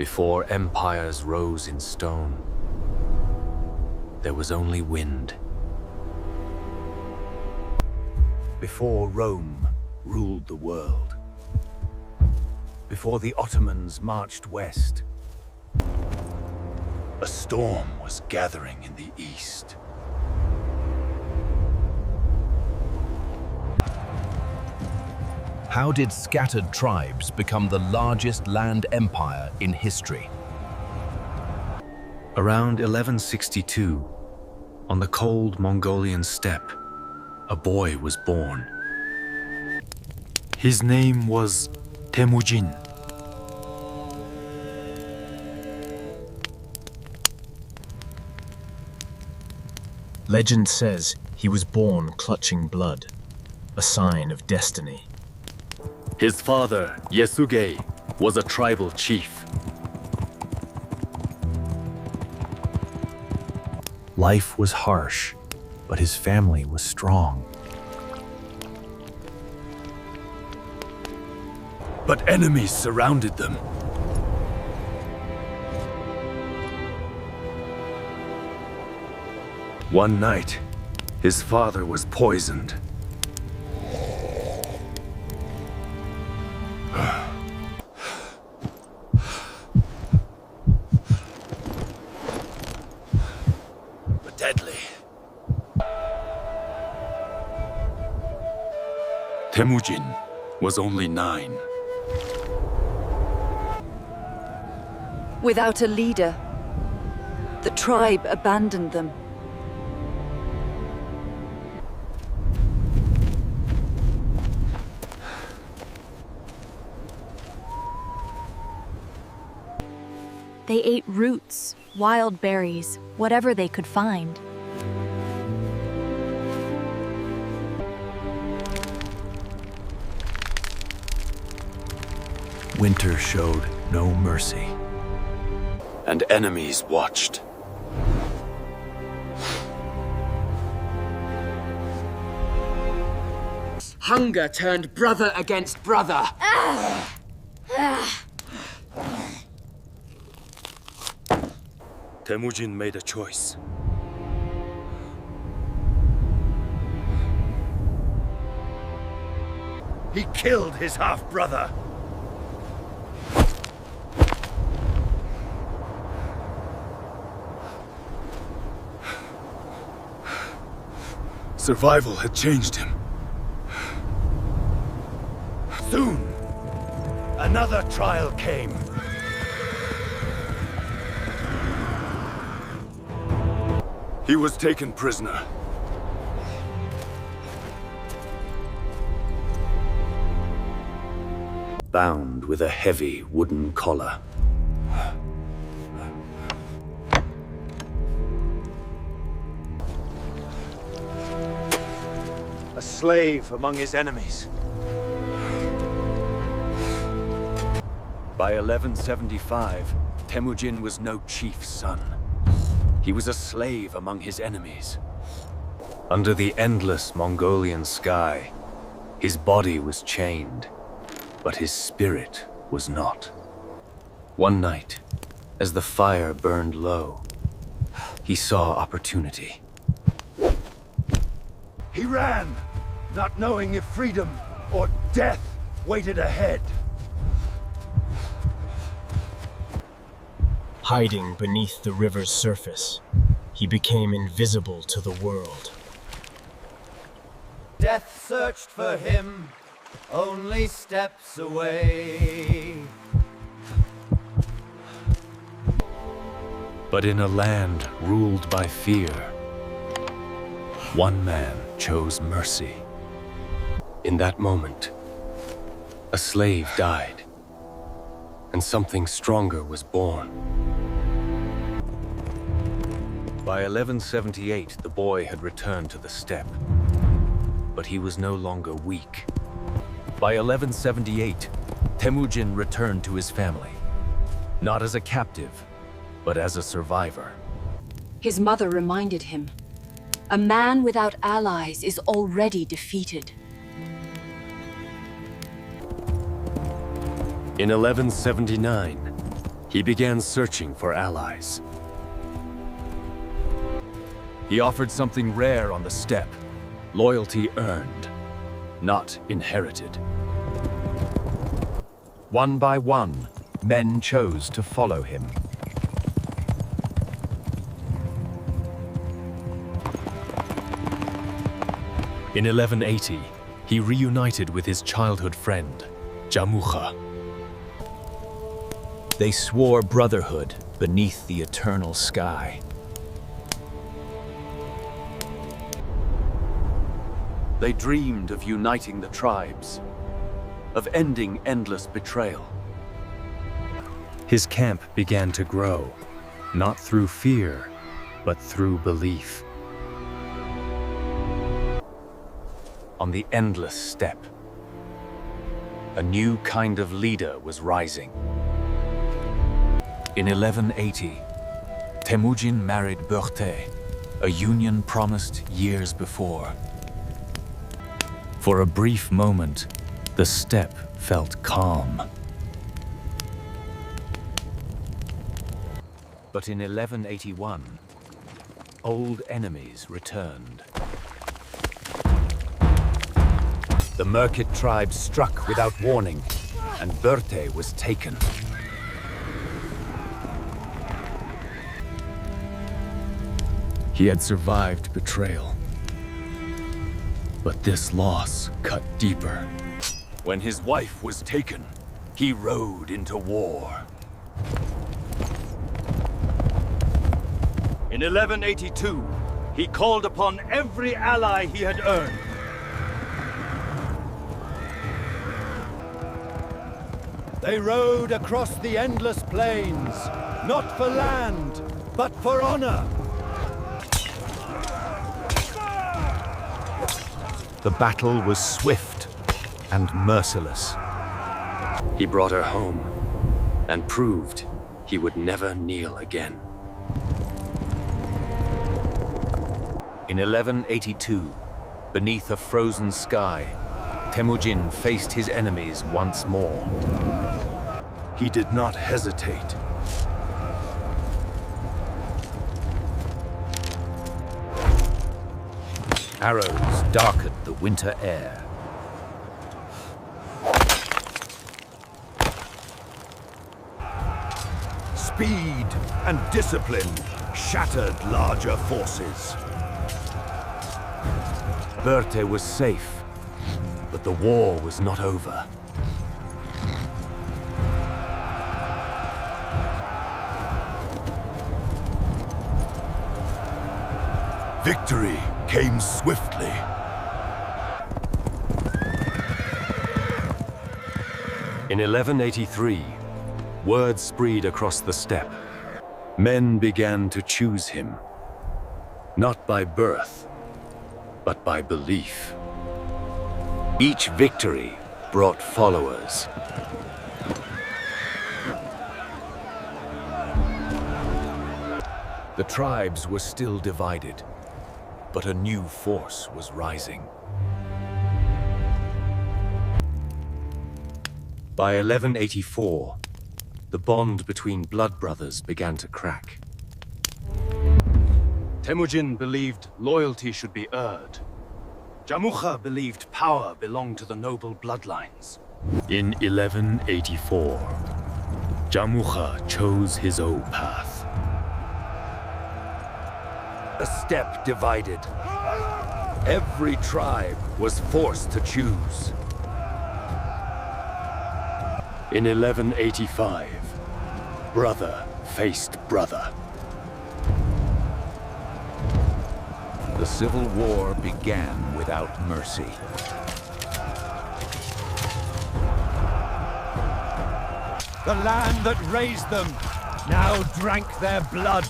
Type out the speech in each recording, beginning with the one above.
Before empires rose in stone, there was only wind. Before Rome ruled the world, before the Ottomans marched west, a storm was gathering in the east. How did scattered tribes become the largest land empire in history? Around 1162, on the cold Mongolian steppe, a boy was born. His name was Temujin. Legend says he was born clutching blood, a sign of destiny. His father, Yasuge, was a tribal chief. Life was harsh, but his family was strong. But enemies surrounded them. One night, his father was poisoned. But deadly. Temujin was only 9. Without a leader, the tribe abandoned them. They ate roots, wild berries, whatever they could find. Winter showed no mercy, and enemies watched. Hunger turned brother against brother. Temujin made a choice. He killed his half-brother. Survival had changed him. Soon, another trial came. He was taken prisoner. Bound with a heavy wooden collar. A slave among his enemies. By 1175, Temujin was no chief's son. He was a slave among his enemies. Under the endless Mongolian sky, his body was chained, but his spirit was not. One night, as the fire burned low, he saw opportunity. He ran, not knowing if freedom or death waited ahead. Hiding beneath the river's surface, he became invisible to the world. Death searched for him, only steps away. But in a land ruled by fear, one man chose mercy. In that moment, a slave died, and something stronger was born. By 1178, the boy had returned to the steppe, but he was no longer weak. By 1178, Temujin returned to his family, not as a captive, but as a survivor. His mother reminded him, a man without allies is already defeated. In 1179, He began searching for allies. He offered something rare on the steppe, loyalty earned, not inherited. One by one, men chose to follow him. In 1180, he reunited with his childhood friend, Jamukha. They swore brotherhood beneath the eternal sky. They dreamed of uniting the tribes, of ending endless betrayal. His camp began to grow, not through fear, but through belief. On the endless steppe, a new kind of leader was rising. In 1180, Temujin married Berthe, a union promised years before. For a brief moment, the steppe felt calm. But in 1181, old enemies returned. The Merkit tribe struck without warning, and Berthe was taken. He had survived betrayal. But this loss cut deeper. When his wife was taken, he rode into war. In 1182, he called upon every ally he had earned. They rode across the endless plains, not for land, but for honor. The battle was swift and merciless. He brought her home and proved he would never kneel again. In 1182, beneath a frozen sky, Temujin faced his enemies once more. He did not hesitate. Arrows darkened the winter air. Speed and discipline shattered larger forces. Berthe was safe, but the war was not over. Victory came swiftly. In 1183, word spread across the steppe. Men began to choose him, not by birth, but by belief. Each victory brought followers. The tribes were still divided, but a new force was rising. By 1184, the bond between blood brothers began to crack. Temujin believed loyalty should be earned. Jamukha believed power belonged to the noble bloodlines. In 1184, Jamukha chose his own path. The steppe divided. Every tribe was forced to choose. In 1185, brother faced brother. The civil war began without mercy. The land that raised them now drank their blood.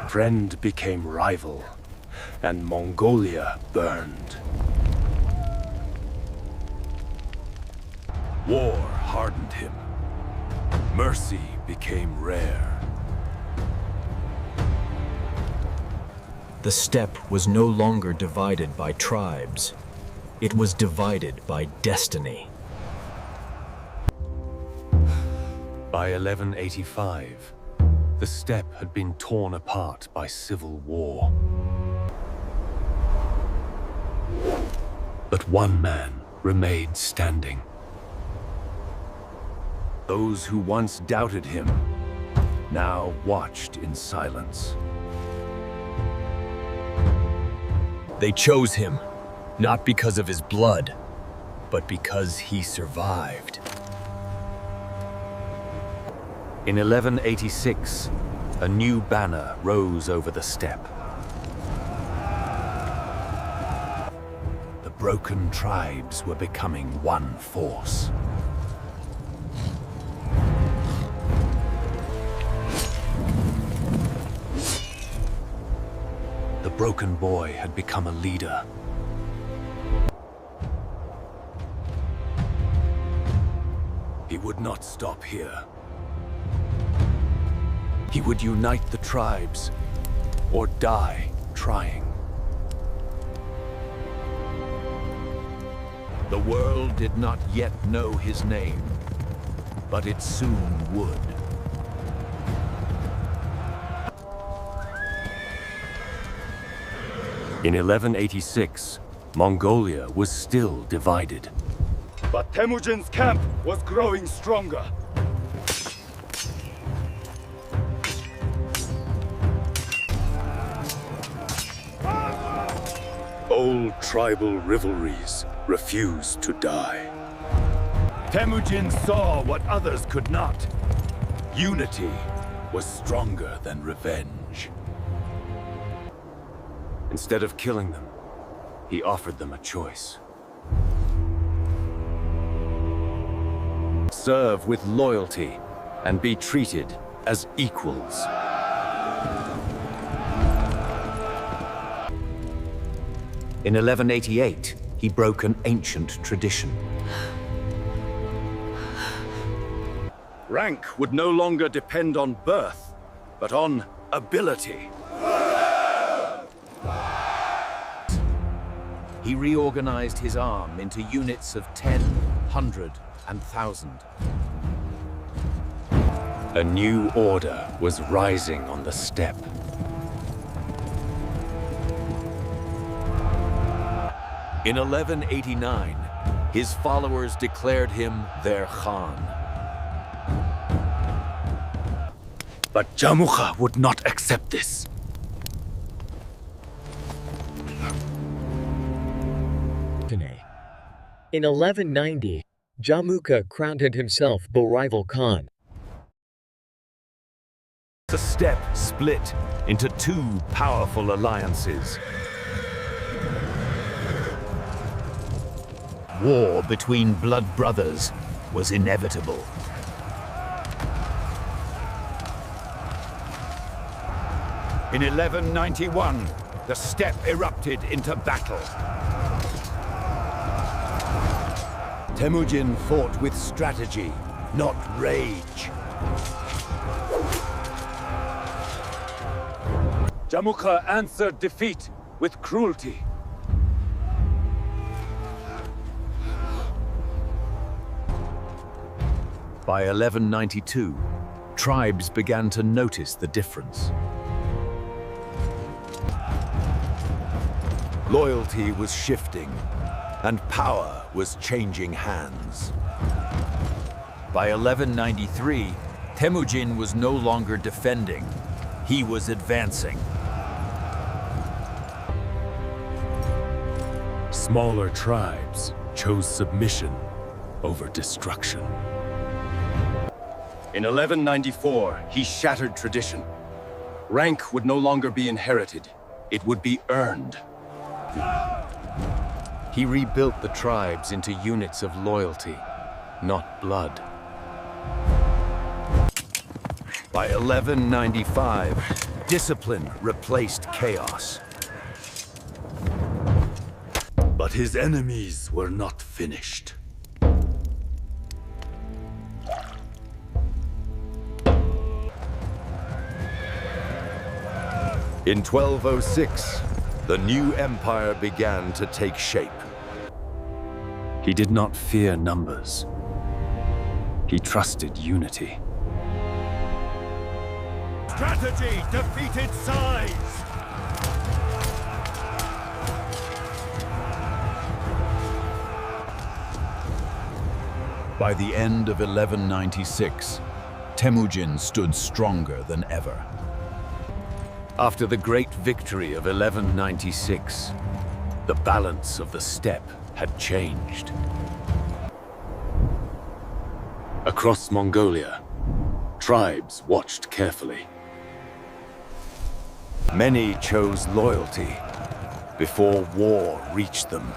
Friend became rival, and Mongolia burned. War hardened him. Mercy became rare. The steppe was no longer divided by tribes. It was divided by destiny. By 1185, the steppe had been torn apart by civil war. But one man remained standing. Those who once doubted him now watched in silence. They chose him, not because of his blood, but because he survived. In 1186, a new banner rose over the steppe. The broken tribes were becoming one force. The broken boy had become a leader. He would not stop here. He would unite the tribes, or die trying. The world did not yet know his name, but it soon would. In 1186, Mongolia was still divided. But Temujin's camp was growing stronger. Old tribal rivalries refused to die. Temujin saw what others could not. Unity was stronger than revenge. Instead of killing them, he offered them a choice. Serve with loyalty and be treated as equals. In 1188, he broke an ancient tradition. Rank would no longer depend on birth, but on ability. He reorganized his arm into units of 10, 100, and 1,000. A new order was rising on the steppe. In 1189, his followers declared him their Khan. But Jamukha would not accept this. In 1190, Jamukha crowned himself Borival Khan. The steppe split into two powerful alliances. War between blood brothers was inevitable. In 1191, the steppe erupted into battle. Temujin fought with strategy, not rage. Jamukha answered defeat with cruelty. By 1192, tribes began to notice the difference. Loyalty was shifting, and power was changing hands. By 1193, Temujin was no longer defending. He was advancing. Smaller tribes chose submission over destruction. In 1194, he shattered tradition. Rank would no longer be inherited. It would be earned. He rebuilt the tribes into units of loyalty, not blood. By 1195, discipline replaced chaos. But his enemies were not finished. In 1206, the new empire began to take shape. He did not fear numbers. He trusted unity. Strategy defeated size! By the end of 1196, Temujin stood stronger than ever. After the great victory of 1196, the balance of the steppe had changed. Across Mongolia, tribes watched carefully. Many chose loyalty before war reached them.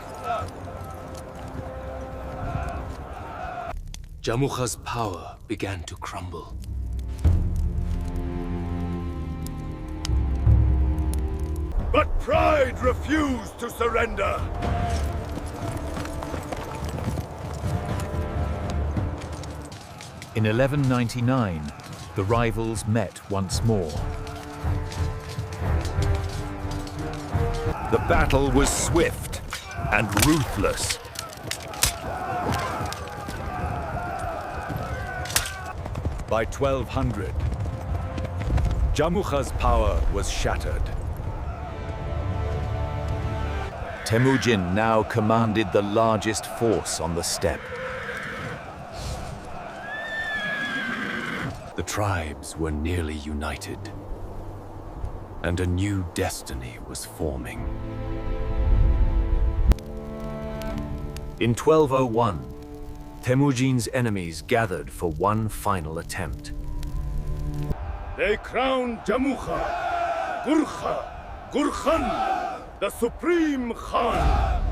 Jamukha's power began to crumble. But pride refused to surrender! In 1199, the rivals met once more. The battle was swift and ruthless. By 1200, Jamukha's power was shattered. Temujin now commanded the largest force on the steppe. The tribes were nearly united, and a new destiny was forming. In 1201, Temujin's enemies gathered for one final attempt. They crowned Jamukha, Gurkhan, the Supreme Khan.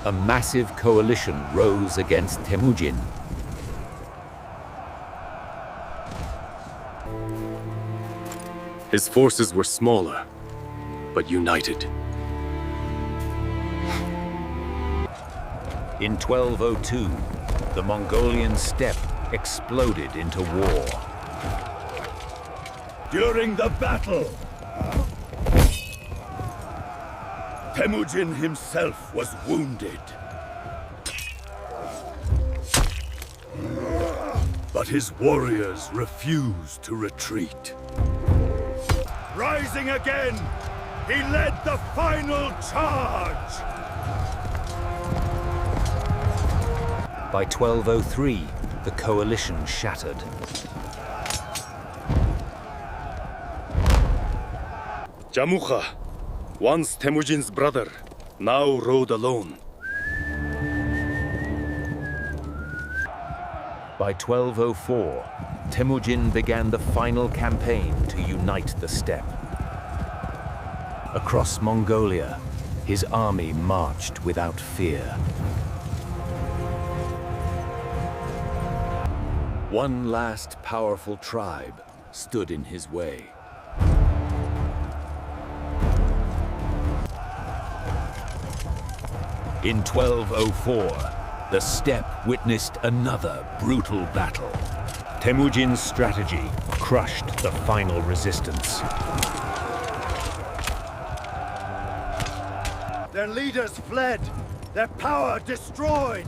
A massive coalition rose against Temujin. His forces were smaller, but united. In 1202, the Mongolian steppe exploded into war. During the battle, Temujin himself was wounded. But his warriors refused to retreat. Rising again, he led the final charge! By 1203, the coalition shattered. Jamukha, once Temujin's brother, now rode alone. By 1204, Temujin began the final campaign to unite the steppe. Across Mongolia, his army marched without fear. One last powerful tribe stood in his way. In 1204, the steppe witnessed another brutal battle. Temujin's strategy crushed the final resistance. Their leaders fled, their power destroyed.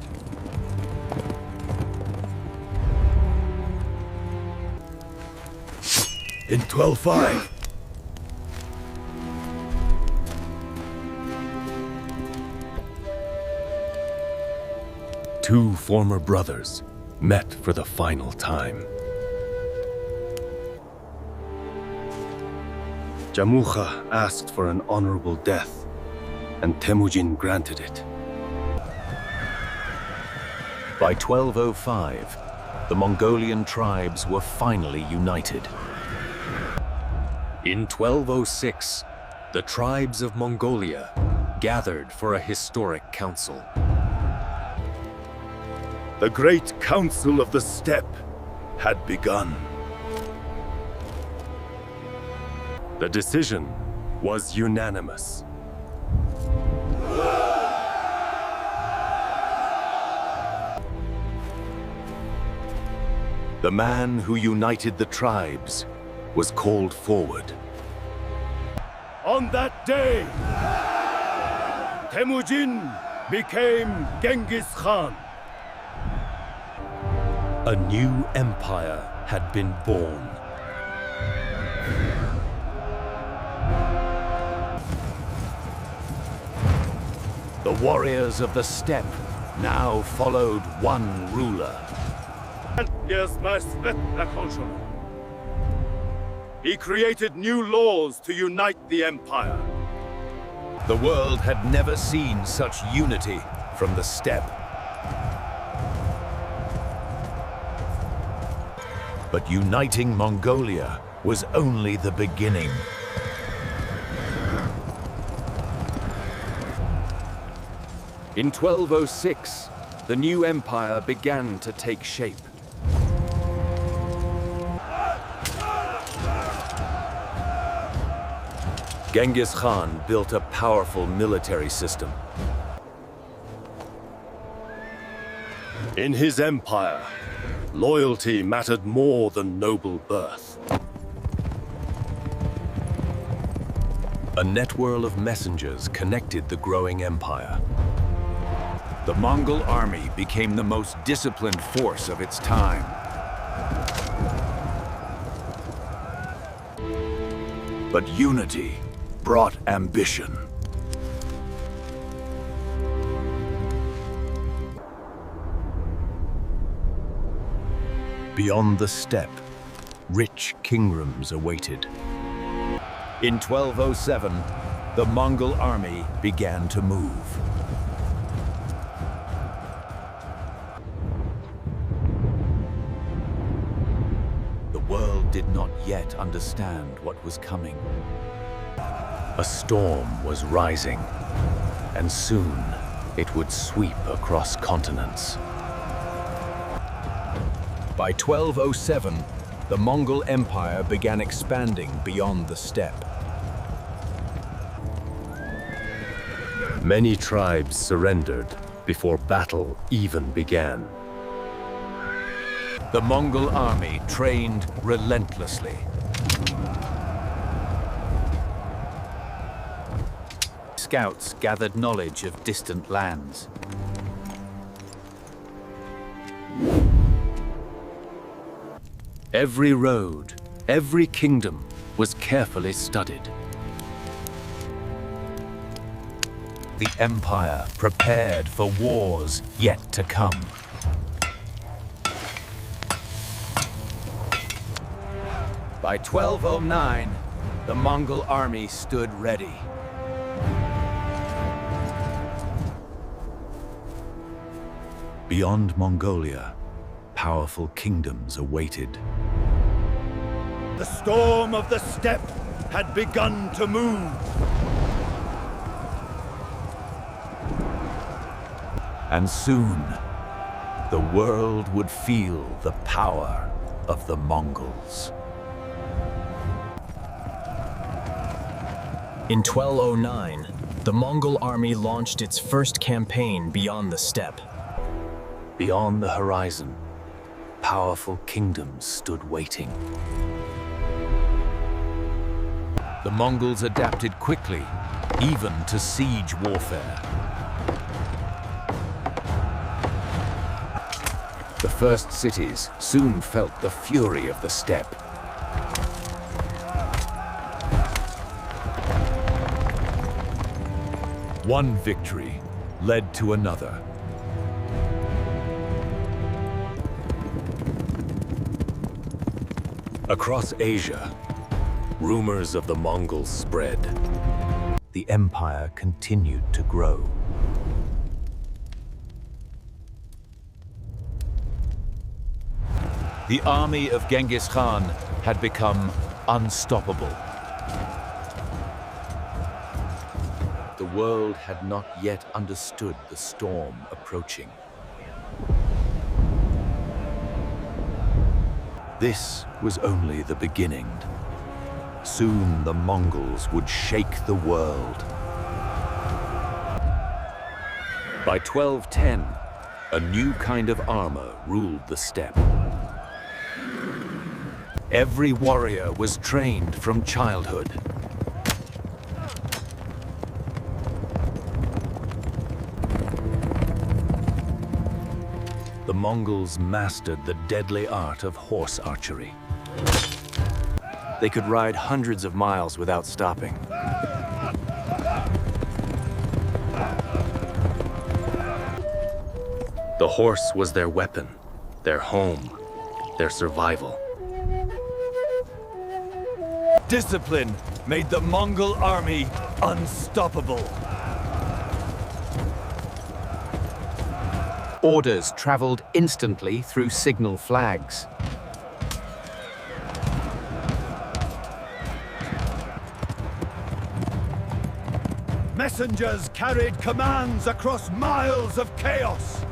In 1205, two former brothers met for the final time. Jamukha asked for an honorable death, and Temujin granted it. By 1205, the Mongolian tribes were finally united. In 1206, the tribes of Mongolia gathered for a historic council. the great council of the steppe had begun. The decision was unanimous. The man who united the tribes was called forward. On that day, Temujin became Genghis Khan. A new empire had been born. The warriors of the steppe now followed one ruler. He created new laws to unite the empire. The world had never seen such unity from the steppe. But uniting Mongolia was only the beginning. In 1206, the new empire began to take shape. Genghis Khan built a powerful military system. In his empire, loyalty mattered more than noble birth. A network of messengers connected the growing empire. The Mongol army became the most disciplined force of its time. But unity brought ambition. Beyond the steppe, rich kingdoms awaited. In 1207, the Mongol army began to move. The world did not yet understand what was coming. A storm was rising, and soon it would sweep across continents. By 1207, the Mongol Empire began expanding beyond the steppe. Many tribes surrendered before battle even began. The Mongol army trained relentlessly. Scouts gathered knowledge of distant lands. Every road, every kingdom was carefully studied. The empire prepared for wars yet to come. By 1209, the Mongol army stood ready. Beyond Mongolia, powerful kingdoms awaited. The storm of the steppe had begun to move. And soon, the world would feel the power of the Mongols. In 1209, the Mongol army launched its first campaign beyond the steppe. Beyond the horizon, powerful kingdoms stood waiting. The Mongols adapted quickly, even to siege warfare. The first cities soon felt the fury of the steppe. One victory led to another. Across Asia, rumors of the Mongols spread. The empire continued to grow. The army of Genghis Khan had become unstoppable. The world had not yet understood the storm approaching. This was only the beginning. Soon the Mongols would shake the world. By 1210, a new kind of armor ruled the steppe. Every warrior was trained from childhood. The Mongols mastered the deadly art of horse archery. They could ride hundreds of miles without stopping. The horse was their weapon, their home, their survival. Discipline made the Mongol army unstoppable. Orders traveled instantly through signal flags. Messengers carried commands across miles of chaos.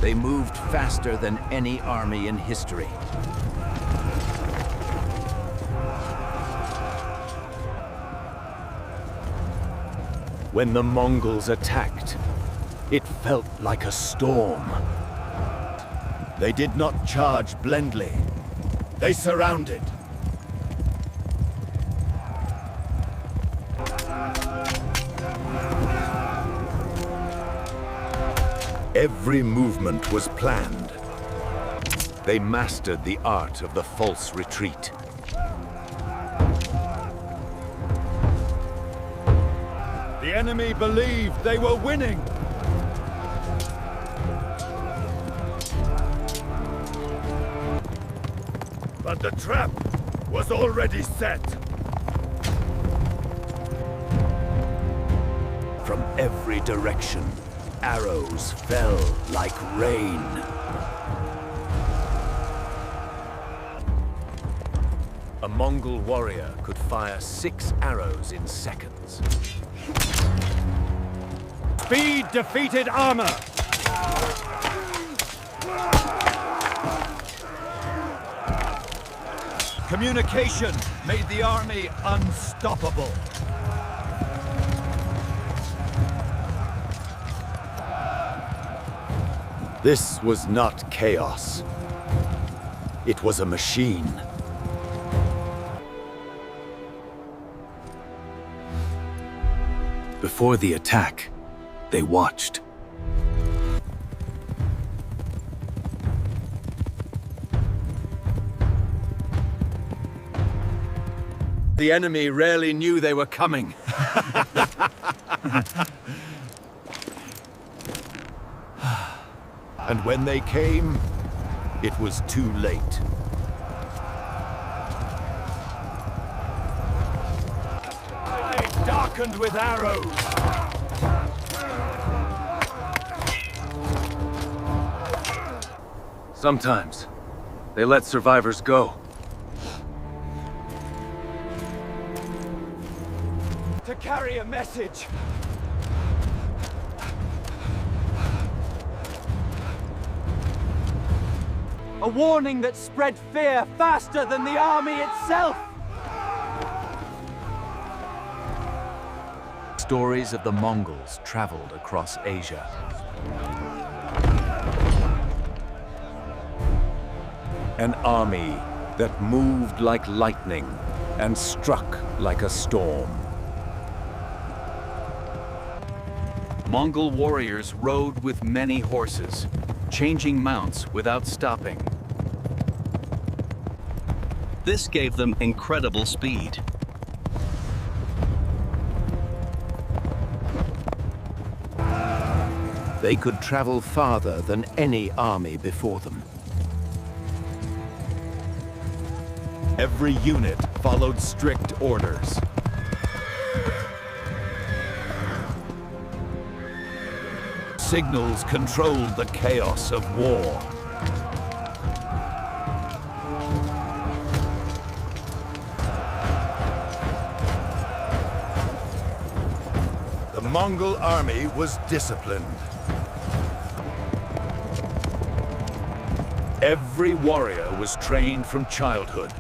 They moved faster than any army in history. When the Mongols attacked, it felt like a storm. They did not charge blindly. They surrounded. Every movement was planned. They mastered the art of the false retreat. The enemy believed they were winning. But the trap was already set. From every direction, arrows fell like rain. A Mongol warrior could fire 6 arrows in seconds. Speed defeated armor. Communication made the army unstoppable. This was not chaos. It was a machine. Before the attack, they watched. The enemy rarely knew they were coming. And when they came, it was too late. They darkened with arrows. Sometimes, they let survivors go. To carry a message. A warning that spread fear faster than the army itself! Stories of the Mongols traveled across Asia. An army that moved like lightning and struck like a storm. Mongol warriors rode with many horses, changing mounts without stopping. This gave them incredible speed. They could travel farther than any army before them. Every unit followed strict orders. Signals controlled the chaos of war. The Mongol army was disciplined. Every warrior was trained from childhood.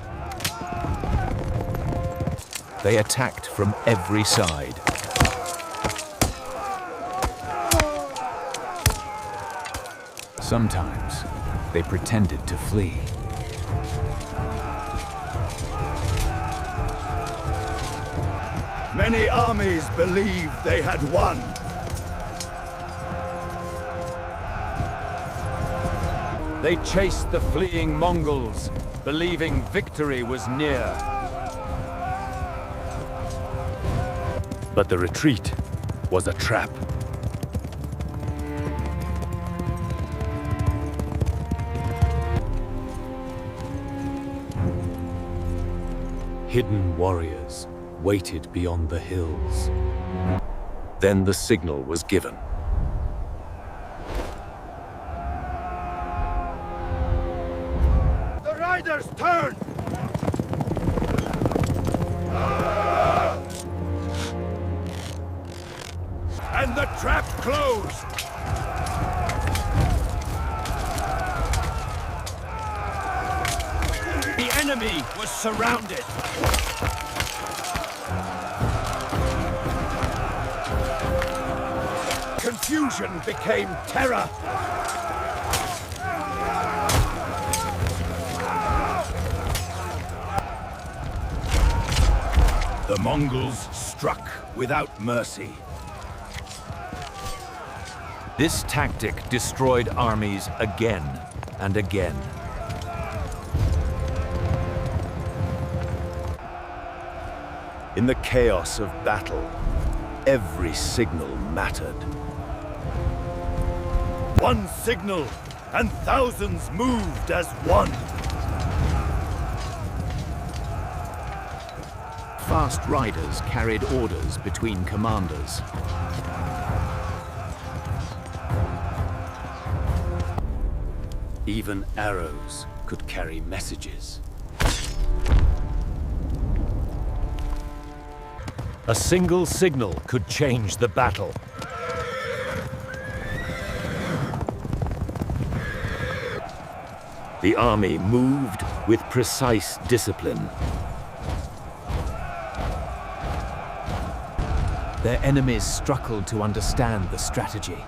They attacked from every side. Sometimes, they pretended to flee. Many armies believed they had won. They chased the fleeing Mongols believing victory was near. But the retreat was a trap. Hidden warriors waited beyond the hills. Then the signal was given. The riders turn! And the trap closed! The enemy was surrounded! Confusion became terror! The Mongols struck without mercy. This tactic destroyed armies again and again. In the chaos of battle, every signal mattered. One signal, and thousands moved as one. Fast riders carried orders between commanders. Even arrows could carry messages. A single signal could change the battle. The army moved with precise discipline. Their enemies struggled to understand the strategy.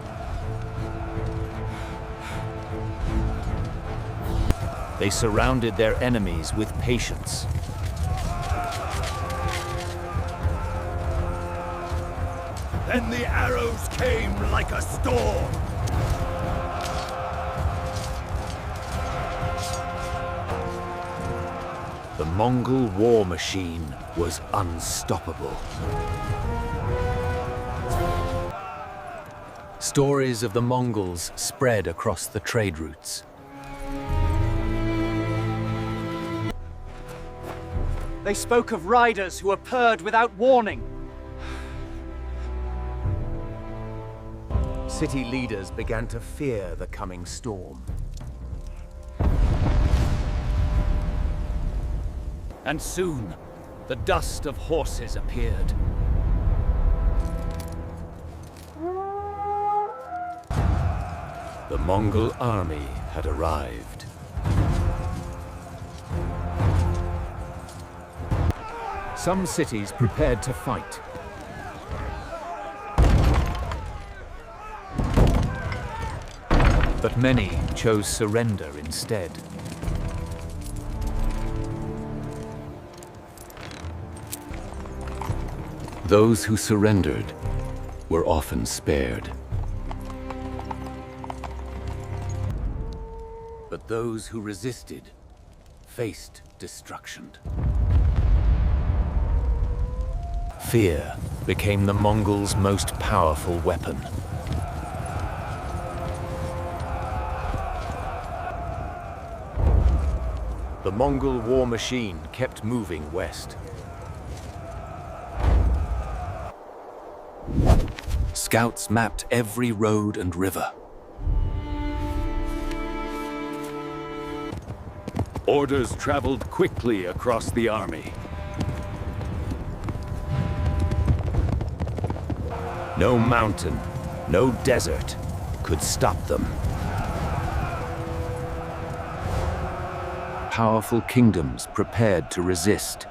They surrounded their enemies with patience. Then the arrows came like a storm. The Mongol war machine was unstoppable. Stories of the Mongols spread across the trade routes. They spoke of riders who appeared without warning. City leaders began to fear the coming storm. And soon, the dust of horses appeared. The Mongol army had arrived. Some cities prepared to fight. But many chose surrender instead. Those who surrendered were often spared. But those who resisted faced destruction. Fear became the Mongols' most powerful weapon. The Mongol war machine kept moving west. Scouts mapped every road and river. Orders traveled quickly across the army. No mountain, no desert could stop them. Powerful kingdoms prepared to resist.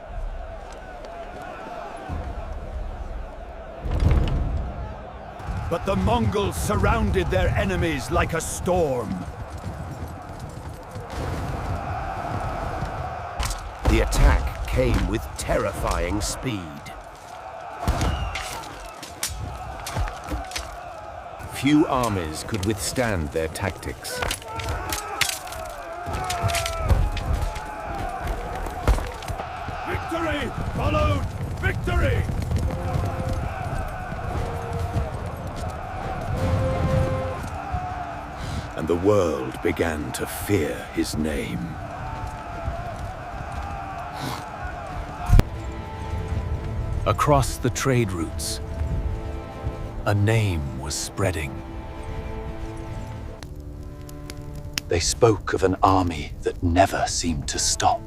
But the Mongols surrounded their enemies like a storm. The attack came with terrifying speed. Few armies could withstand their tactics. world began to fear his name. Across the trade routes, a name was spreading. They spoke of an army that never seemed to stop.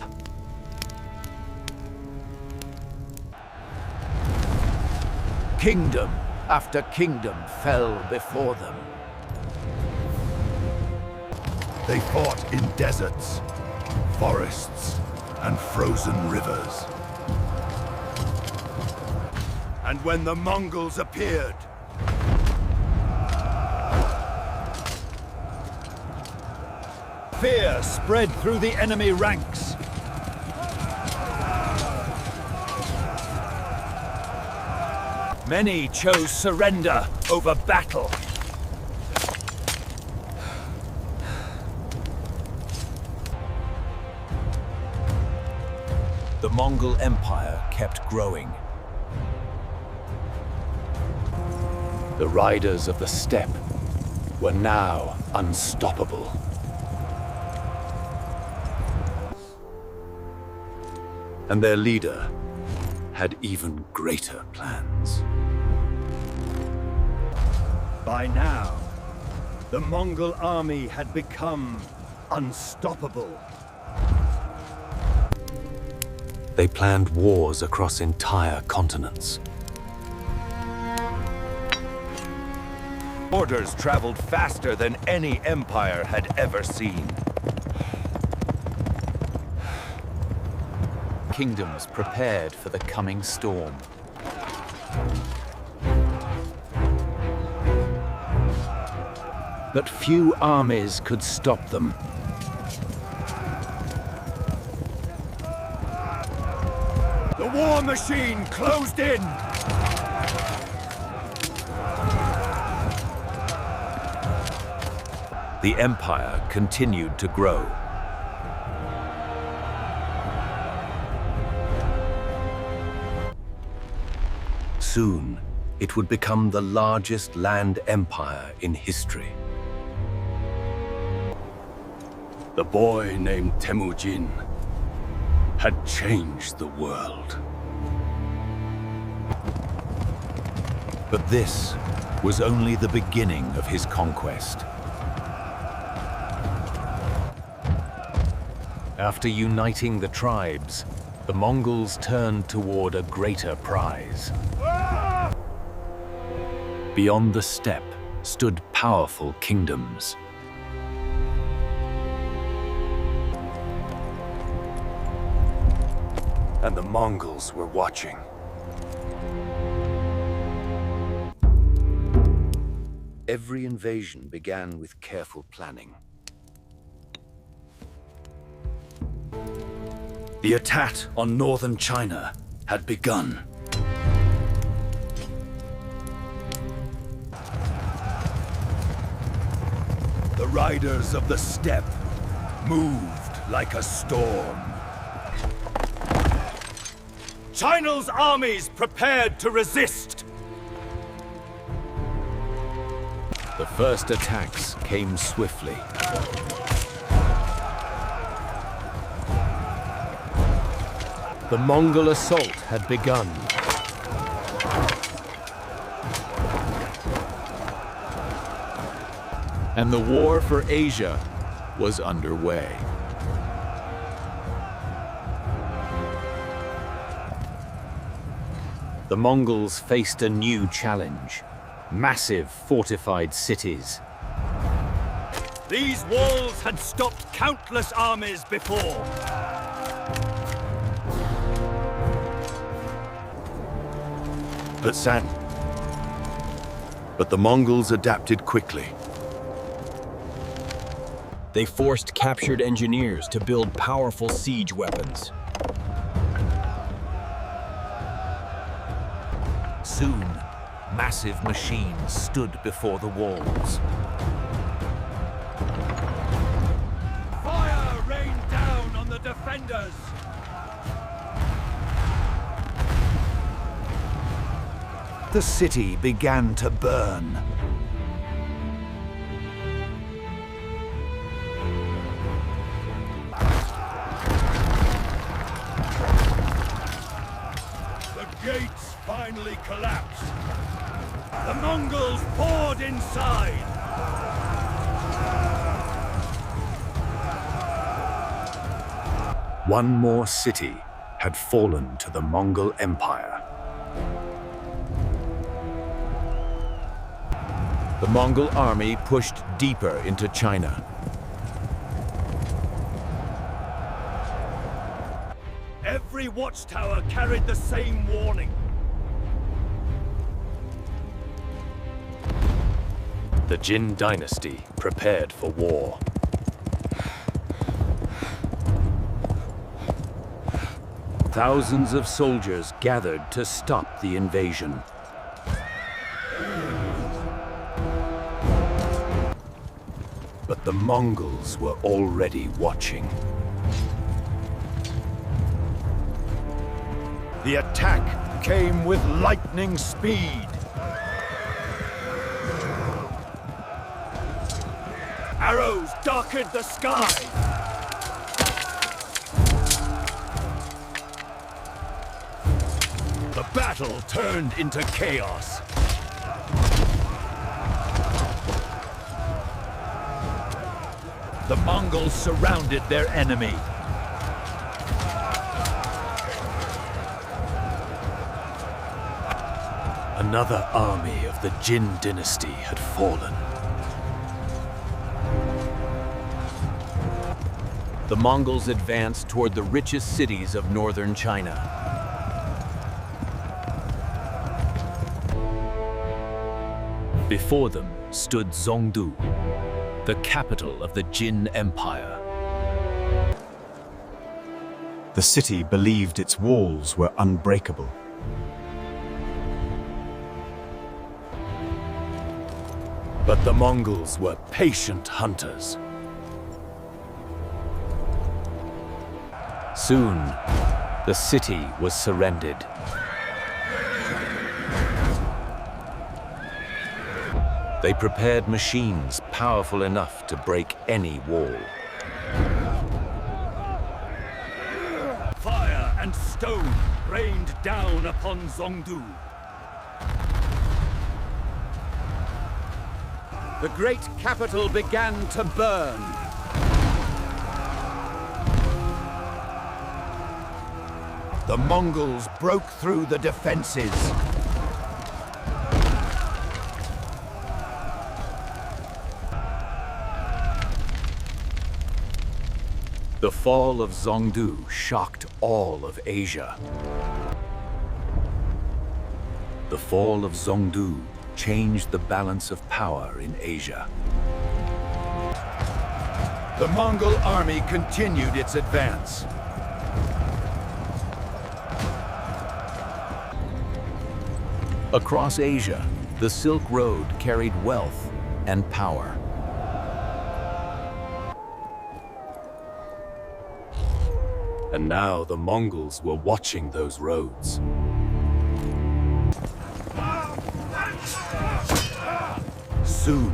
Kingdom after kingdom fell before them. They fought in deserts, forests, and frozen rivers. And when the Mongols appeared, fear spread through the enemy ranks. Many chose surrender over battle. The Mongol Empire kept growing. The riders of the steppe were now unstoppable. And their leader had even greater plans. By now, the Mongol army had become unstoppable. They planned wars across entire continents. Orders traveled faster than any empire had ever seen. Kingdoms prepared for the coming storm. But few armies could stop them. The war machine closed in! The empire continued to grow. Soon, it would become the largest land empire in history. The boy named Temujin had changed the world. But this was only the beginning of his conquest. After uniting the tribes, the Mongols turned toward a greater prize. Beyond the steppe stood powerful kingdoms. And the Mongols were watching. Every invasion began with careful planning. The attack on northern China had begun. The riders of the steppe moved like a storm. China's armies prepared to resist. The first attacks came swiftly. The Mongol assault had begun. And the war for Asia was underway. The Mongols faced a new challenge: massive fortified cities. These walls had stopped countless armies before. But the Mongols adapted quickly. They forced captured engineers to build powerful siege weapons. Soon, massive machines stood before the walls. Fire rained down on the defenders. The city began to burn. slowly collapsed. The Mongols poured inside. One more city had fallen to the Mongol Empire. The Mongol army pushed deeper into China. Every watchtower carried the same warning. The Jin dynasty prepared for war. Thousands of soldiers gathered to stop the invasion. But the Mongols were already watching. The attack came with lightning speed. Arrows darkened the sky. The battle turned into chaos. The Mongols surrounded their enemy. Another army of the Jin dynasty had fallen. The Mongols advanced toward the richest cities of northern China. Before them stood Zhongdu, the capital of the Jin Empire. The city believed its walls were unbreakable. But the Mongols were patient hunters. Soon, the city was surrendered. They prepared machines powerful enough to break any wall. Fire and stone rained down upon Zhongdu. The great capital began to burn. The Mongols broke through the defenses. The fall of Zhongdu shocked all of Asia. The fall of Zhongdu changed the balance of power in Asia. The Mongol army continued its advance. Across Asia, the Silk Road carried wealth and power. And now the Mongols were watching those roads. Soon,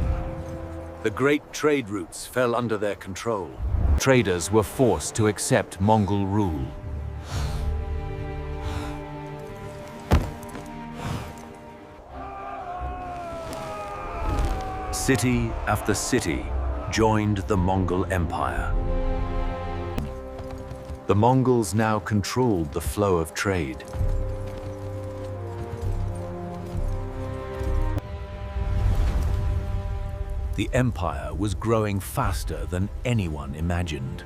the great trade routes fell under their control. Traders were forced to accept Mongol rule. City after city joined the Mongol Empire. The Mongols now controlled the flow of trade. The empire was growing faster than anyone imagined.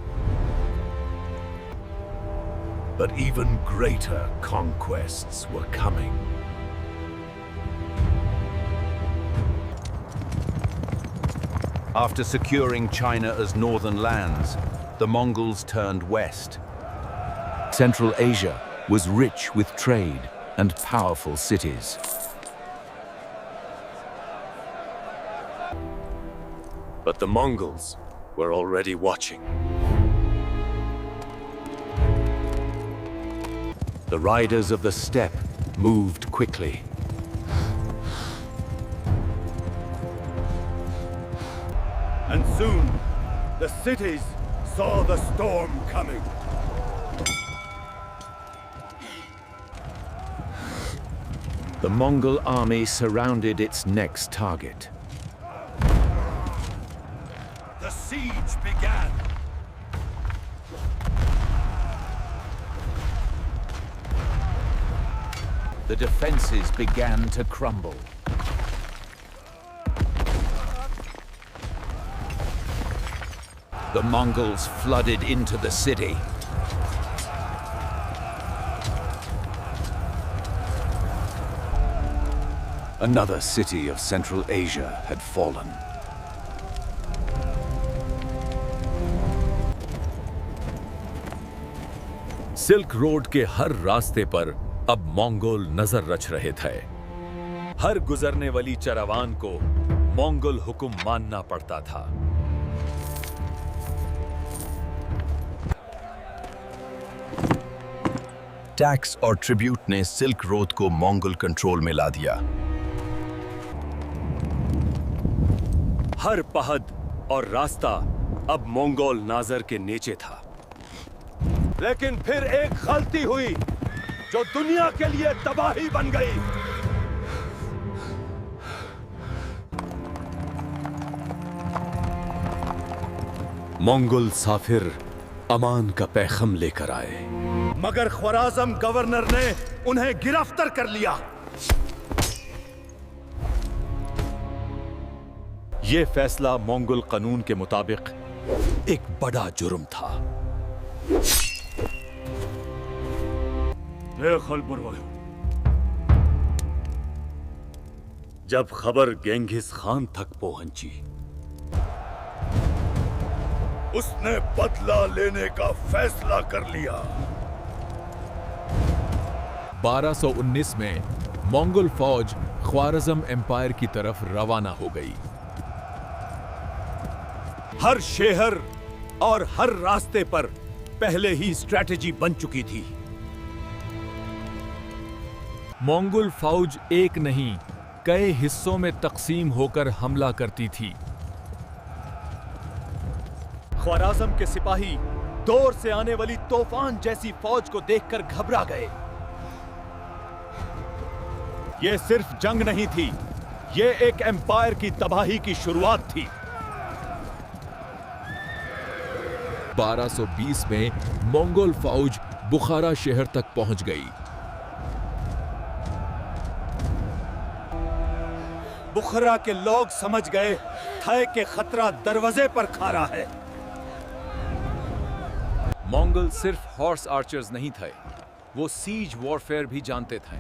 But even greater conquests were coming. After securing China as northern lands, the Mongols turned west. Central Asia was rich with trade and powerful cities. But the Mongols were already watching. The riders of the steppe moved quickly. And soon, the cities saw the storm coming. The Mongol army surrounded its next target. The siege began. The defenses began to crumble. The Mongols flooded into the city. Another city of Central Asia had fallen. Silk road के हर रास्ते पर अब Mongol नजर रच रहे थे। हर गुजरने वाली चरावान को मंगोल हुक्म मानना पड़ता था। टैक्स और ट्रिब्यूट ने सिल्क रोड को मंगोल कंट्रोल में ला दिया। हर पहद और रास्ता अब मंगोल नाजर के नीचे था। लेकिन फिर एक गलती हुई जो दुनिया के लिए तबाही बन गई। मंगोल साफिर अमान का पैगाम लेकर आए, मगर ख्वाराज़म गवर्नर ने उन्हें गिरफ्तार कर लिया। यह फैसला मंगोल कानून के मुताबिक एक बड़ा जुर्म था। जब खबर गेंघिस खान तक पहुंची, उसने बदला लेने का फैसला कर लिया। 1219 में मंगोल फौज ख्वाराज़म एम्पायर की तरफ रवाना हो गई। हर शहर और हर रास्ते पर पहले ही स्ट्रैटेजी बन चुकी थी। मंगोल फौज एक नहीं, कई हिस्सों में तकसीम होकर हमला करती थी। ख्वाराज़म के सिपाही दूर से आने वाली तूफान जैसी फौज को देखकर घबरा गए। यह सिर्फ जंग नहीं थी, यह एक एम्पायर की तबाही की शुरुआत थी। 1220 में मंगोल फौज बुखारा शहर तक पहुंच गई। बुखारा के लोग समझ गए थे कि खतरा दरवाजे पर खड़ा है। मंगोल सिर्फ हॉर्स आर्चर्स नहीं थे, वो सीज वॉरफेयर भी जानते थे।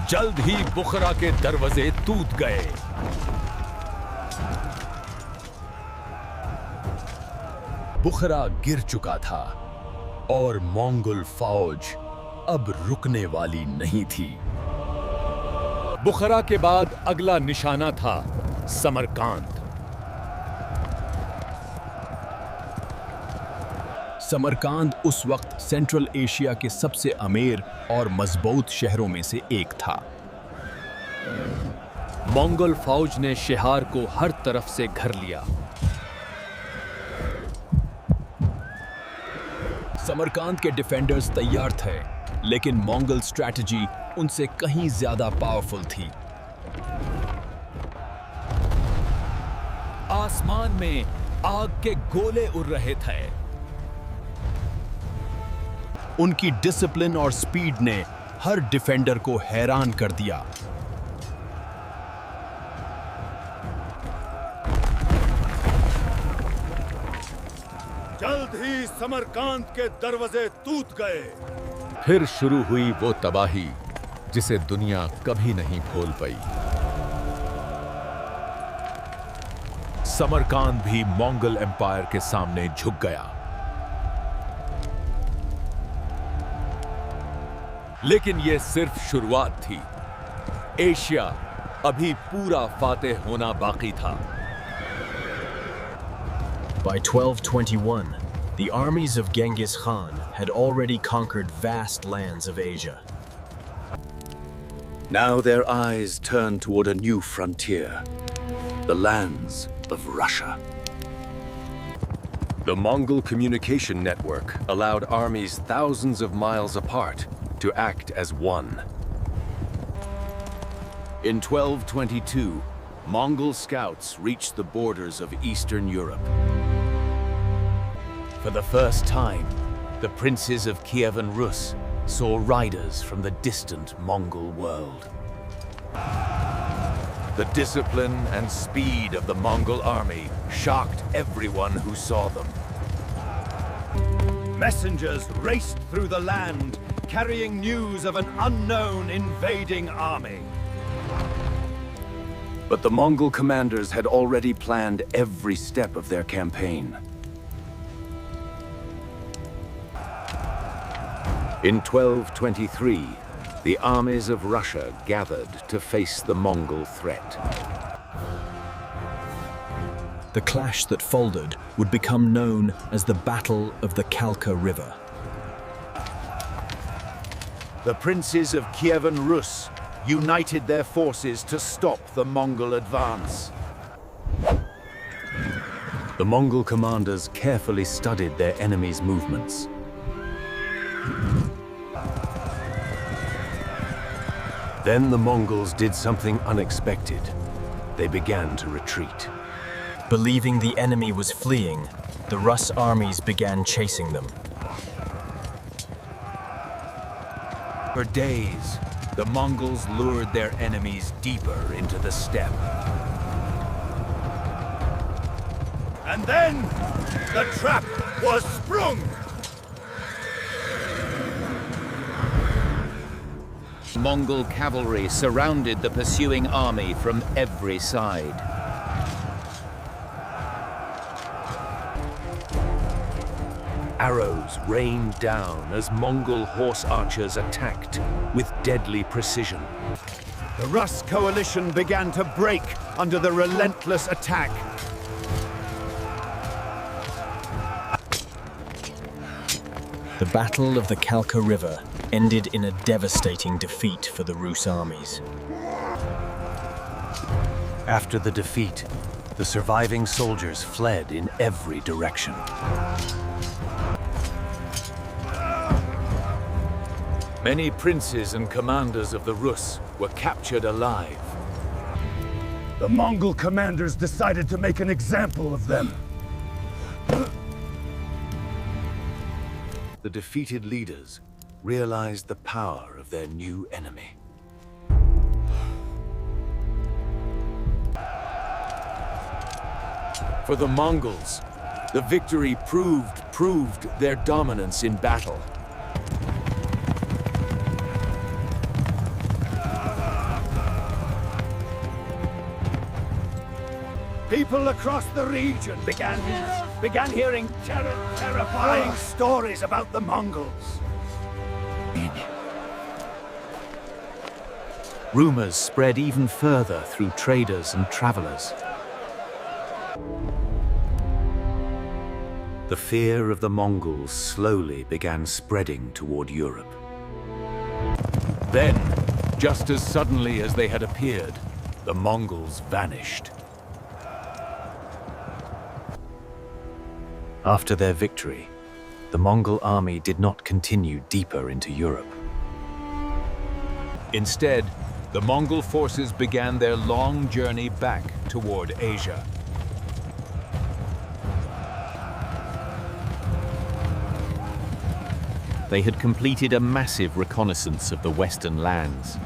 जल्द ही बुखारा के दरवाजे टूट गए। बुखारा गिर चुका था और मंगोल फौज अब रुकने वाली नहीं थी। बुखारा के बाद अगला निशाना था समरकांद। समरकांद उस वक्त सेंट्रल एशिया के सबसे अमीर और मजबूत शहरों में से एक था। मंगोल फौज ने शहर को हर तरफ से घेर लिया। समरकांद के डिफेंडर्स तैयार थे, लेकिन मंगोल स्ट्रैटेजी उनसे कहीं ज्यादा पावरफुल थी। आसमान में आग के गोले उड़ रहे थे। उनकी डिसिप्लिन और स्पीड ने हर डिफेंडर को हैरान कर दिया। जल्द ही समरकांद के दरवाजे टूट गए। फिर शुरू हुई वो तबाही जिसे दुनिया कभी नहीं भूल पाई। समरकांद भी मंगोल एम्पायर के सामने झुक गया। लेकिन यह सिर्फ शुरुआत थी। एशिया अभी पूरा फातेह होना बाकी था। By 1221, the armies of Genghis Khan had already conquered vast lands of Asia. Now their eyes turned toward a new frontier, the lands of Russia. The Mongol communication network allowed armies thousands of miles apart to act as one. In 1222, Mongol scouts reached the borders of Eastern Europe. For the first time, the princes of Kiev and Rus saw riders from the distant Mongol world. The discipline and speed of the Mongol army shocked everyone who saw them. Messengers raced through the land, carrying news of an unknown invading army. But the Mongol commanders had already planned every step of their campaign. In 1223, the armies of Russia gathered to face the Mongol threat. The clash that followed would become known as the Battle of the Kalka River. The princes of Kiev and Rus united their forces to stop the Mongol advance. The Mongol commanders carefully studied their enemy's movements. Then the Mongols did something unexpected. They began to retreat. Believing the enemy was fleeing, the Rus armies began chasing them. For days, the Mongols lured their enemies deeper into the steppe. And then, the trap was sprung! Mongol cavalry surrounded the pursuing army from every side. Arrows rained down as Mongol horse archers attacked with deadly precision. The Rus coalition began to break under the relentless attack. The Battle of the Kalka River ended in a devastating defeat for the Rus armies. After the defeat, the surviving soldiers fled in every direction. Many princes and commanders of the Rus were captured alive. The Mongol commanders decided to make an example of them. The defeated leaders realized the power of their new enemy. For the Mongols, the victory proved their dominance in battle. People across the region began hearing terrifying stories about the Mongols. Rumors spread even further through traders and travelers. The fear of the Mongols slowly began spreading toward Europe. Then, just as suddenly as they had appeared, the Mongols vanished. After their victory, the Mongol army did not continue deeper into Europe. Instead, the Mongol forces began their long journey back toward Asia. They had completed a massive reconnaissance of the western lands.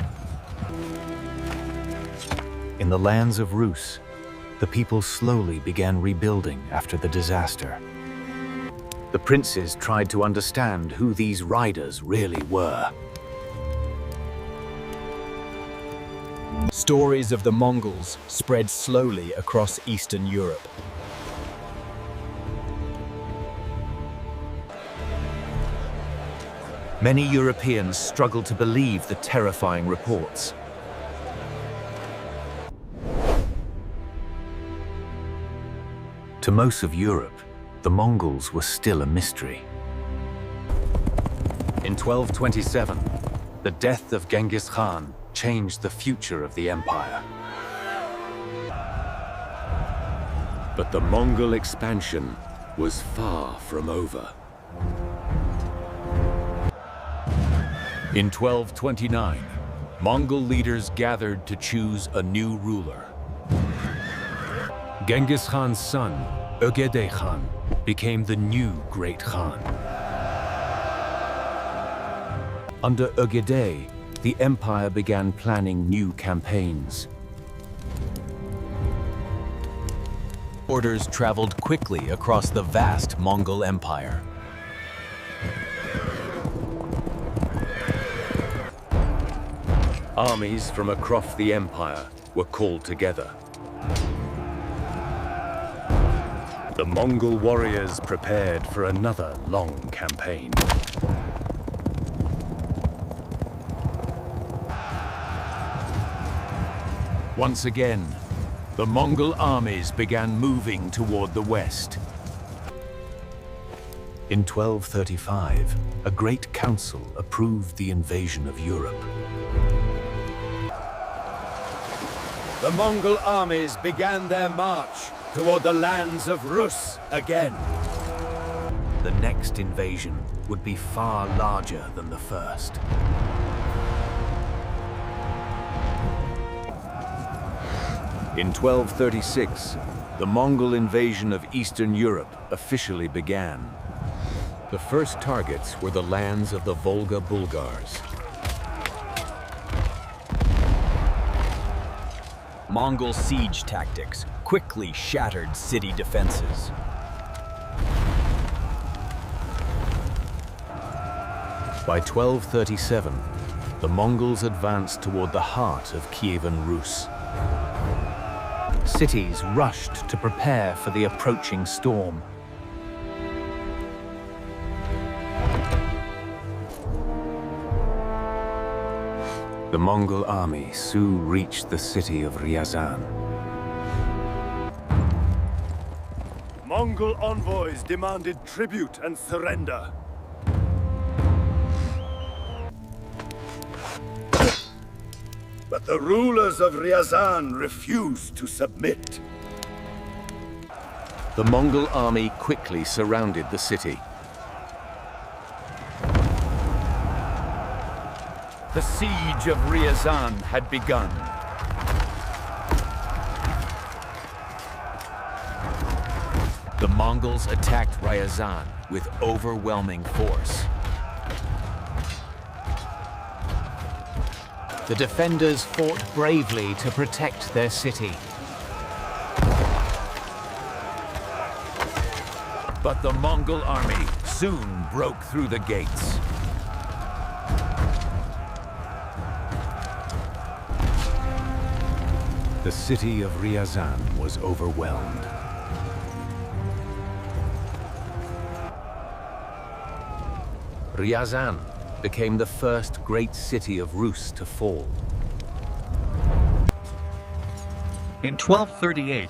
In the lands of Rus, the people slowly began rebuilding after the disaster. The princes tried to understand who these riders really were. Stories of the Mongols spread slowly across Eastern Europe. Many Europeans struggled to believe the terrifying reports. To most of Europe, the Mongols were still a mystery. In 1227, the death of Genghis Khan changed the future of the empire. But the Mongol expansion was far from over. In 1229, Mongol leaders gathered to choose a new ruler. Genghis Khan's son, Ögedei Khan, became the new Great Khan. Under Ögedei, the empire began planning new campaigns. Orders traveled quickly across the vast Mongol Empire. Armies from across the empire were called together. The Mongol warriors prepared for another long campaign. Once again, the Mongol armies began moving toward the west. In 1235, a great council approved the invasion of Europe. The Mongol armies began their march toward the lands of Rus again. The next invasion would be far larger than the first. In 1236, the Mongol invasion of Eastern Europe officially began. The first targets were the lands of the Volga Bulgars. Mongol siege tactics quickly shattered city defenses. By 1237, the Mongols advanced toward the heart of Kievan Rus. Cities rushed to prepare for the approaching storm. The Mongol army soon reached the city of Ryazan. Mongol envoys demanded tribute and surrender. But the rulers of Ryazan refused to submit. The Mongol army quickly surrounded the city. The siege of Ryazan had begun. The Mongols attacked Ryazan with overwhelming force. The defenders fought bravely to protect their city. But the Mongol army soon broke through the gates. The city of Ryazan was overwhelmed. Ryazan became the first great city of Rus to fall. In 1238,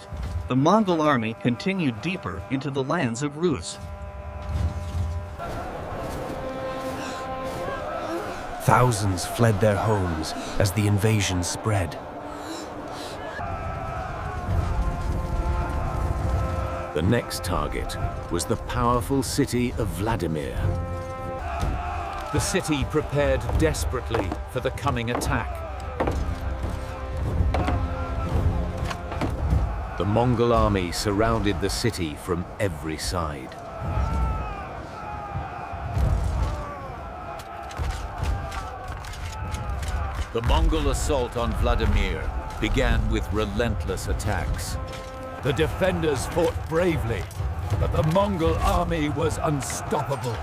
the Mongol army continued deeper into the lands of Rus. Thousands fled their homes as the invasion spread. The next target was the powerful city of Vladimir. The city prepared desperately for the coming attack. The Mongol army surrounded the city from every side. The Mongol assault on Vladimir began with relentless attacks. The defenders fought bravely, but the Mongol army was unstoppable.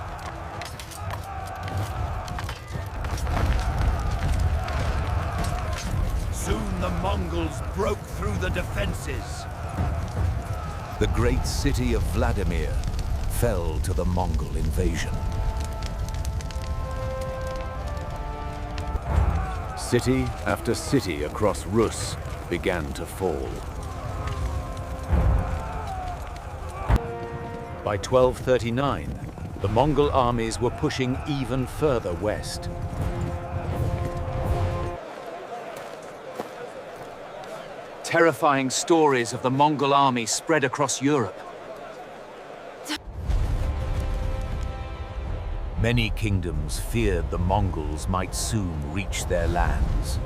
Soon the Mongols broke through the defenses. The great city of Vladimir fell to the Mongol invasion. City after city across Rus began to fall. By 1239, the Mongol armies were pushing even further west. Terrifying stories of the Mongol army spread across Europe. Many kingdoms feared the Mongols might soon reach their lands.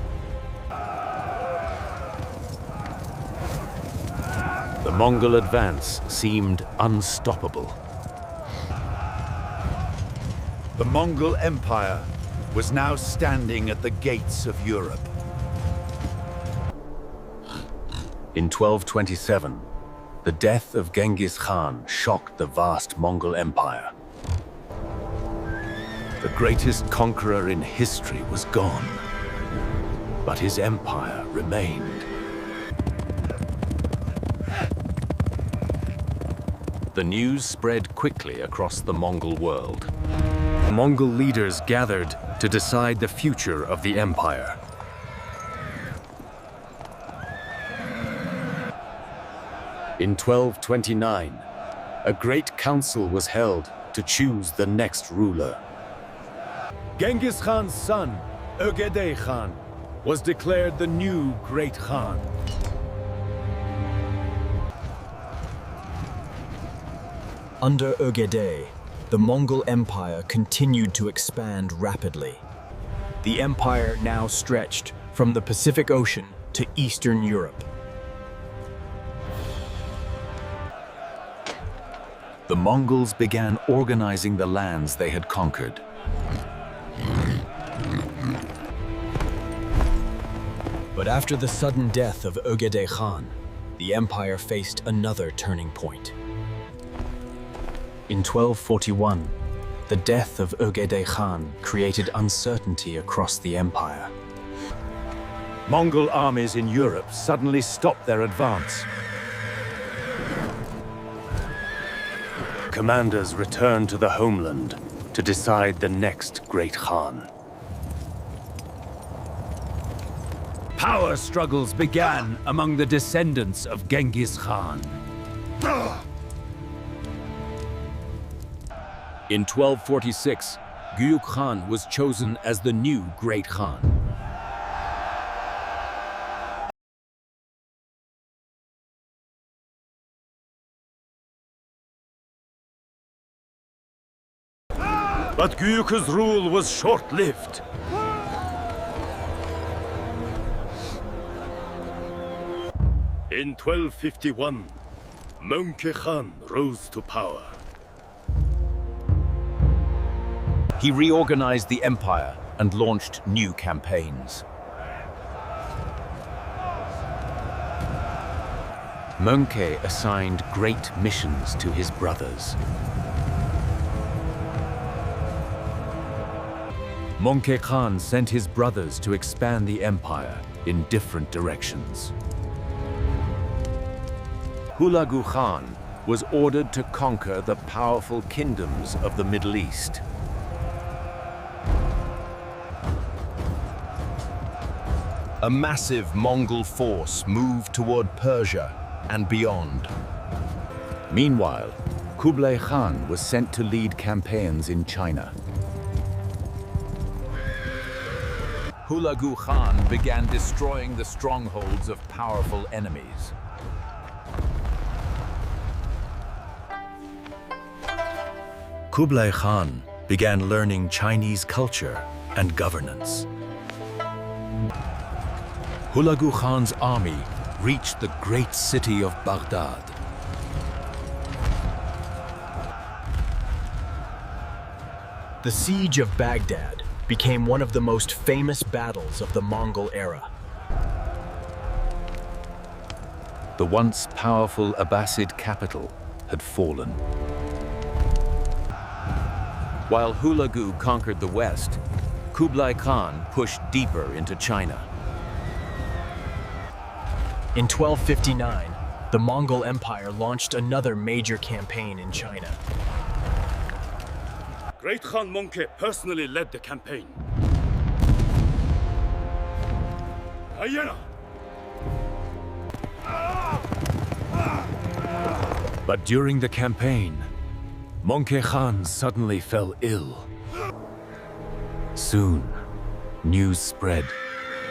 The Mongol advance seemed unstoppable. The Mongol Empire was now standing at the gates of Europe. In 1227, the death of Genghis Khan shocked the vast Mongol Empire. The greatest conqueror in history was gone, but his empire remained. The news spread quickly across the Mongol world. Mongol leaders gathered to decide the future of the empire. In 1229, a great council was held to choose the next ruler. Genghis Khan's son, Ögedei Khan, was declared the new Great Khan. Under Ögedei, the Mongol Empire continued to expand rapidly. The empire now stretched from the Pacific Ocean to Eastern Europe. The Mongols began organizing the lands they had conquered. But after the sudden death of Ögedei Khan, the empire faced another turning point. In 1241, the death of Ögedei Khan created uncertainty across the empire. Mongol armies in Europe suddenly stopped their advance. Commanders returned to the homeland to decide the next Great Khan. Power struggles began among the descendants of Genghis Khan. In 1246, Guyuk Khan was chosen as the new Great Khan. But Guyuk's rule was short-lived. In 1251, Mongol Khan rose to power. He reorganized the empire and launched new campaigns. Mongke assigned great missions to his brothers. Mongke Khan sent his brothers to expand the empire in different directions. Hulagu Khan was ordered to conquer the powerful kingdoms of the Middle East. A massive Mongol force moved toward Persia and beyond. Meanwhile, Kublai Khan was sent to lead campaigns in China. Hulagu Khan began destroying the strongholds of powerful enemies. Kublai Khan began learning Chinese culture and governance. Hulagu Khan's army reached the great city of Baghdad. The siege of Baghdad became one of the most famous battles of the Mongol era. The once powerful Abbasid capital had fallen. While Hulagu conquered the west, Kublai Khan pushed deeper into China. In 1259, the Mongol Empire launched another major campaign in China. Great Khan Mongke personally led the campaign. Hyena! But during the campaign, Mongke Khan suddenly fell ill. Soon, news spread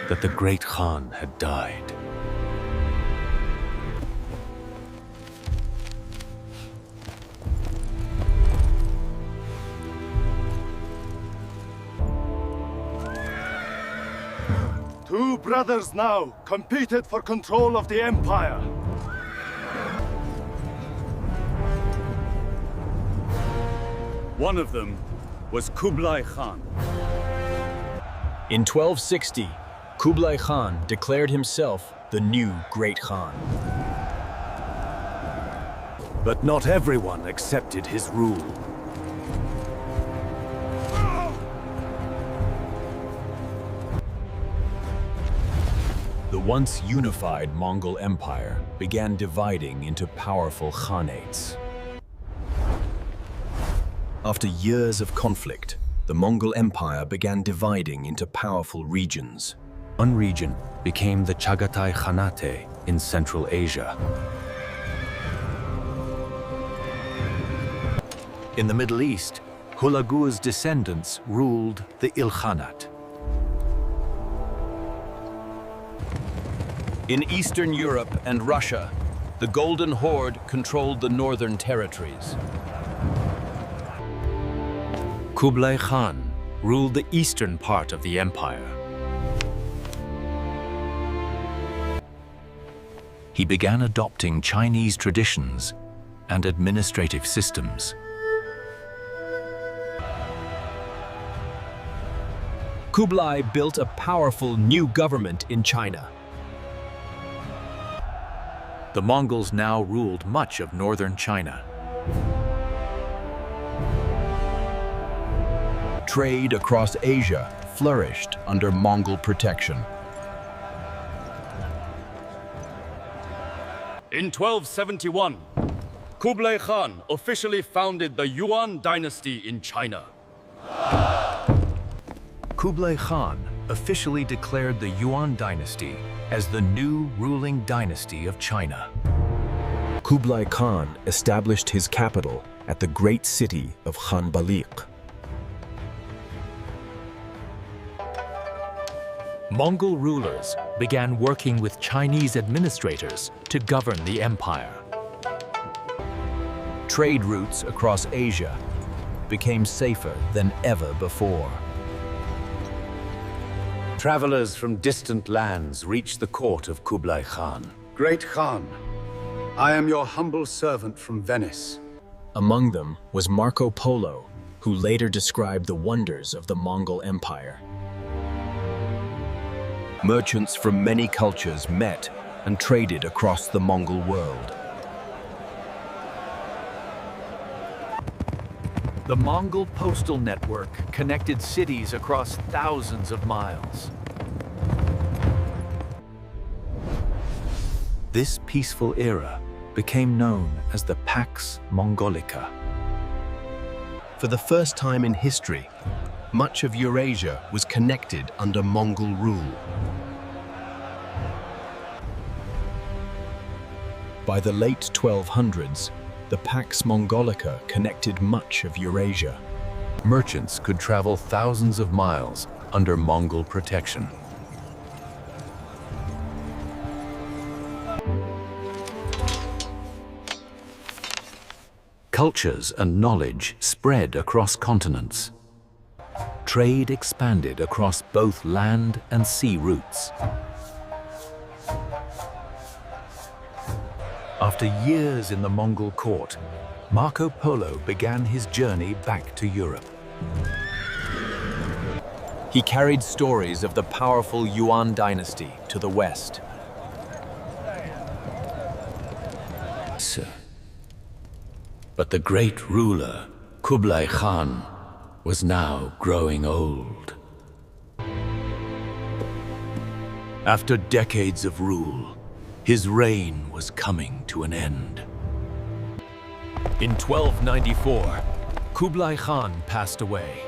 that the Great Khan had died. brothers now competed for control of the empire. One of them was Kublai Khan. In 1260, Kublai Khan declared himself the new Great Khan. But not everyone accepted his rule. The once unified Mongol Empire began dividing into powerful khanates. After years of conflict, the Mongol Empire began dividing into powerful regions. One region became the Chagatai Khanate in Central Asia. In the Middle East, Hulagu's descendants ruled the Ilkhanate. In Eastern Europe and Russia, the Golden Horde controlled the northern territories. Kublai Khan ruled the eastern part of the empire. He began adopting Chinese traditions and administrative systems. Kublai built a powerful new government in China. The Mongols now ruled much of northern China. Trade across Asia flourished under Mongol protection. In 1271, Kublai Khan officially founded the Yuan dynasty in China. Kublai Khan officially declared the Yuan dynasty as the new ruling dynasty of China. Kublai Khan established his capital at the great city of Khanbaliq. Mongol rulers began working with Chinese administrators to govern the empire. Trade routes across Asia became safer than ever before. Travelers from distant lands reached the court of Kublai Khan. Great Khan, I am your humble servant from Venice. Among them was Marco Polo, who later described the wonders of the Mongol Empire. Merchants from many cultures met and traded across the Mongol world. The Mongol postal network connected cities across thousands of miles. This peaceful era became known as the Pax Mongolica. For the first time in history, much of Eurasia was connected under Mongol rule. By the late 1200s, the Pax Mongolica connected much of Eurasia. Merchants could travel thousands of miles under Mongol protection. Cultures and knowledge spread across continents. Trade expanded across both land and sea routes. After years in the Mongol court, Marco Polo began his journey back to Europe. He carried stories of the powerful Yuan dynasty to the west. But the great ruler, Kublai Khan, was now growing old. After decades of rule, his reign was coming to an end. In 1294, Kublai Khan passed away.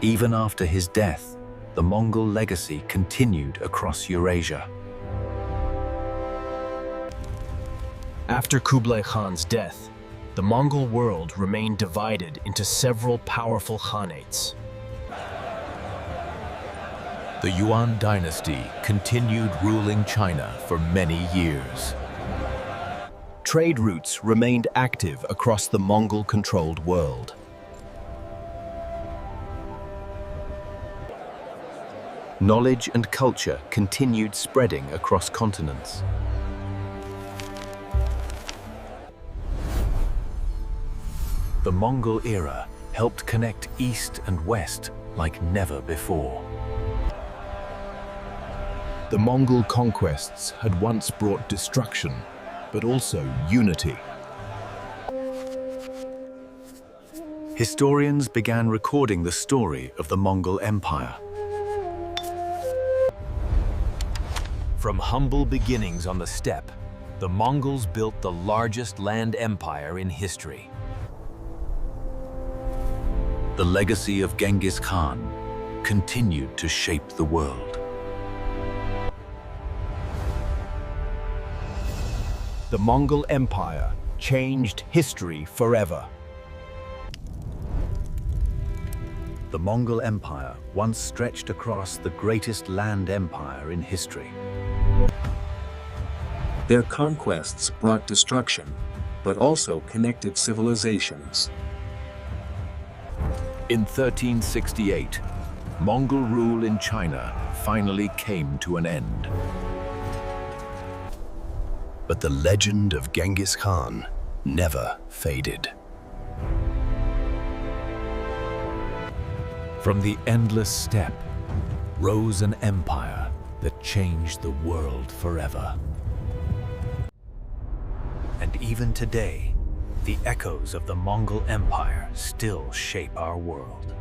Even after his death, the Mongol legacy continued across Eurasia. After Kublai Khan's death, the Mongol world remained divided into several powerful khanates. The Yuan dynasty continued ruling China for many years. Trade routes remained active across the Mongol-controlled world. knowledge and culture continued spreading across continents. The Mongol era helped connect East and West like never before. The Mongol conquests had once brought destruction, but also unity. Historians began recording the story of the Mongol Empire. From humble beginnings on the steppe, the Mongols built the largest land empire in history. The legacy of Genghis Khan continued to shape the world. The Mongol Empire changed history forever. The Mongol Empire once stretched across the greatest land empire in history. Their conquests brought destruction, but also connected civilizations. In 1368, Mongol rule in China finally came to an end. But the legend of Genghis Khan never faded. From the endless steppe rose an empire that changed the world forever. And even today, the echoes of the Mongol Empire still shape our world.